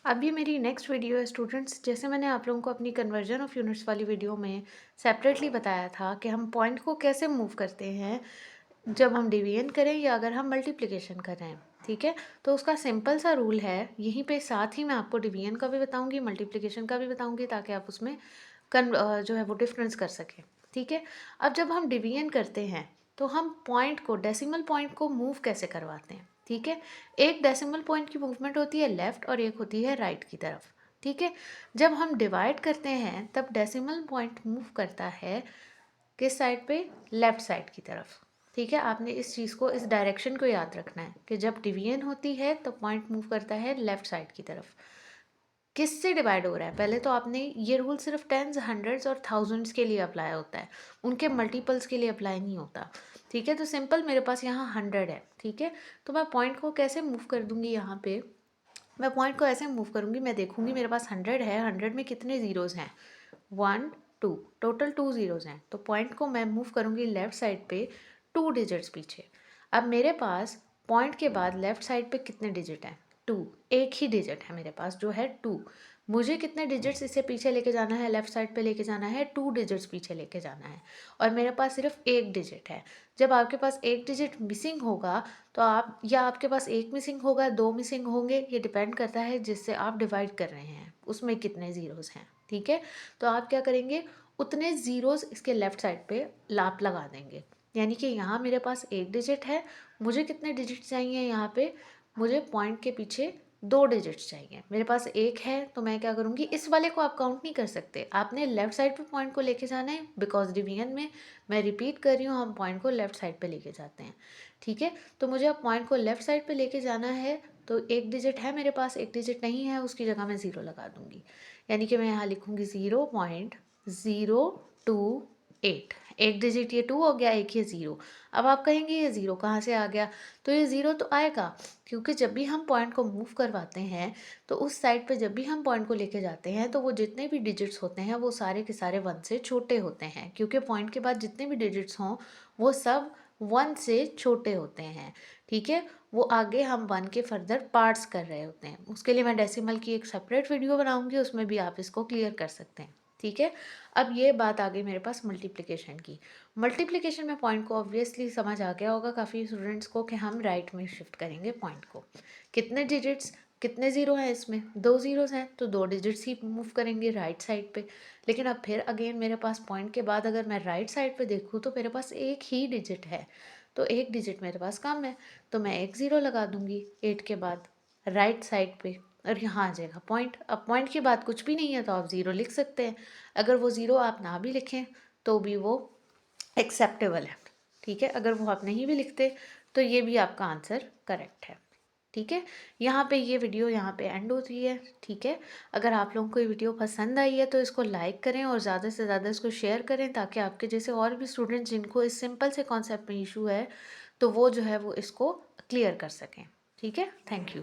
अब ये मेरी नेक्स्ट वीडियो है स्टूडेंट्स। जैसे मैंने आप लोगों को अपनी कन्वर्जन ऑफ यूनिट्स वाली वीडियो में सेपरेटली बताया था कि हम पॉइंट को कैसे मूव करते हैं जब हम डिवीजन करें या अगर हम मल्टीप्लिकेशन कर रहे हैं। ठीक है, तो उसका सिंपल सा रूल है यहीं पे। साथ ही मैं आपको डिवीजन का भी बताऊंगी, मल्टीप्लिकेशन का भी बताऊंगी, ताकि आप उसमें जो है वो डिफरेंस कर सकें। ठीक है, अब जब हम डिवीजन करते हैं तो हम पॉइंट को, डेसिमल पॉइंट को मूव कैसे करवाते हैं। ठीक है, एक डेसिमल पॉइंट की मूवमेंट होती है लेफ़्ट और एक होती है राइट की तरफ। ठीक है, जब हम डिवाइड करते हैं तब डेसिमल पॉइंट मूव करता है किस साइड पे, लेफ़्ट साइड की तरफ। ठीक है, आपने इस चीज़ को, इस डायरेक्शन को याद रखना है कि जब डिवीजन होती है तो पॉइंट मूव करता है लेफ़्ट साइड की तरफ। किससे डिवाइड हो रहा है, पहले तो आपने ये रूल सिर्फ टेंस, हंड्रेड्स और थाउजेंड्स के लिए अप्लाई होता है, उनके मल्टीपल्स के लिए अप्लाई नहीं होता। ठीक है, तो सिंपल मेरे पास यहाँ 100 है। ठीक है, तो मैं पॉइंट को कैसे मूव कर दूंगी, यहाँ पे मैं पॉइंट को ऐसे मूव करूंगी, मैं देखूंगी मेरे पास 100 है, 100 में कितने ज़ीरोज़ हैं, 1 2, टोटल 2 ज़ीरोज़ हैं। तो पॉइंट को मैं मूव करूंगी लेफ़्ट साइड पे 2 डिजिट्स पीछे। अब मेरे पास पॉइंट के बाद लेफ़्ट साइड पे कितने डिजिट हैं, 2, एक ही डिजिट है मेरे पास जो है 2। मुझे कितने डिजिट्स इससे पीछे लेके जाना है, लेफ़्ट साइड पे लेके जाना है 2 डिजिट्स पीछे लेके जाना है, और मेरे पास सिर्फ एक डिजिट है। जब आपके पास एक डिजिट मिसिंग होगा तो आप, या आपके पास एक मिसिंग होगा, दो मिसिंग होंगे, ये डिपेंड करता है जिससे आप डिवाइड कर रहे हैं उसमें कितने ज़ीरोज़ हैं। ठीक है, तो आप क्या करेंगे, उतने ज़ीरोज़ इसके लेफ़्ट साइड पे लाप लगा देंगे। यानी कि यहाँ मेरे पास एक डिजिट है, मुझे कितने डिजिट चाहिए यहाँ पे, मुझे पॉइंट के पीछे 2 डिजिट्स चाहिए। मेरे पास एक है तो मैं क्या करूँगी, इस वाले को आप काउंट नहीं कर सकते, आपने लेफ़्ट साइड पे पॉइंट को लेके जाना है, बिकॉज डिवीजन में, मैं रिपीट कर रही हूँ, हम पॉइंट को लेफ़्ट साइड पे लेके जाते हैं। ठीक है, तो मुझे अब पॉइंट को लेफ़्ट साइड पे लेके जाना है, तो एक डिजिट है मेरे पास, एक डिजिट नहीं है, उसकी जगह मैं ज़ीरो लगा दूँगी। यानी कि मैं यहाँ लिखूँगी 0.028। एक डिजिट ये 2 हो गया, एक ये ज़ीरो। अब आप कहेंगे ये ज़ीरो कहाँ से आ गया, तो ये ज़ीरो तो आएगा क्योंकि जब भी हम पॉइंट को मूव करवाते हैं तो उस साइड पे जब भी हम पॉइंट को लेके जाते हैं तो वो जितने भी डिजिट्स होते हैं वो सारे के सारे 1 से छोटे होते हैं, क्योंकि पॉइंट के बाद जितने भी डिजिट्स हों वो सब 1 से छोटे होते हैं। ठीक है, वो आगे हम 1 के फर्दर पार्ट्स कर रहे होते हैं। उसके लिए मैं डेसिमल की एक सेपरेट वीडियो बनाऊंगी, उसमें भी आप इसको क्लियर कर सकते हैं। ठीक है, अब ये बात आ गई मेरे पास मल्टीप्लिकेशन की। मल्टीप्लिकेशन में पॉइंट को ऑब्वियसली समझ आ गया होगा काफ़ी स्टूडेंट्स को कि हम राइट में शिफ्ट करेंगे पॉइंट को। कितने डिजिट्स, कितने ज़ीरो हैं इसमें, 2 ज़ीरोज़ हैं, तो 2 डिजिट्स ही मूव करेंगे राइट साइड पे। लेकिन अब फिर अगेन मेरे पास पॉइंट के बाद अगर मैं राइट साइड पे देखूँ तो मेरे पास एक ही डिजिट है, तो एक डिजिट मेरे पास कम है, तो मैं एक ज़ीरो लगा दूंगी 8 के बाद राइट साइड पे, और यहाँ आ जाएगा पॉइंट। अब पॉइंट के बाद कुछ भी नहीं है तो आप ज़ीरो लिख सकते हैं। अगर वो ज़ीरो आप ना भी लिखें तो भी वो एक्सेप्टेबल है। ठीक है, अगर वो आप नहीं भी लिखते तो ये भी आपका आंसर करेक्ट है। ठीक है, यहाँ पे ये वीडियो यहाँ पे एंड होती है। ठीक है, अगर आप लोगों को ये वीडियो पसंद आई है तो इसको लाइक करें और ज़्यादा से ज़्यादा इसको शेयर करें, ताकि आपके जैसे और भी स्टूडेंट्स जिनको इस सिंपल से कॉन्सेप्ट में इशू है तो वो जो है वो इसको क्लियर कर सकें। ठीक है, थैंक यू।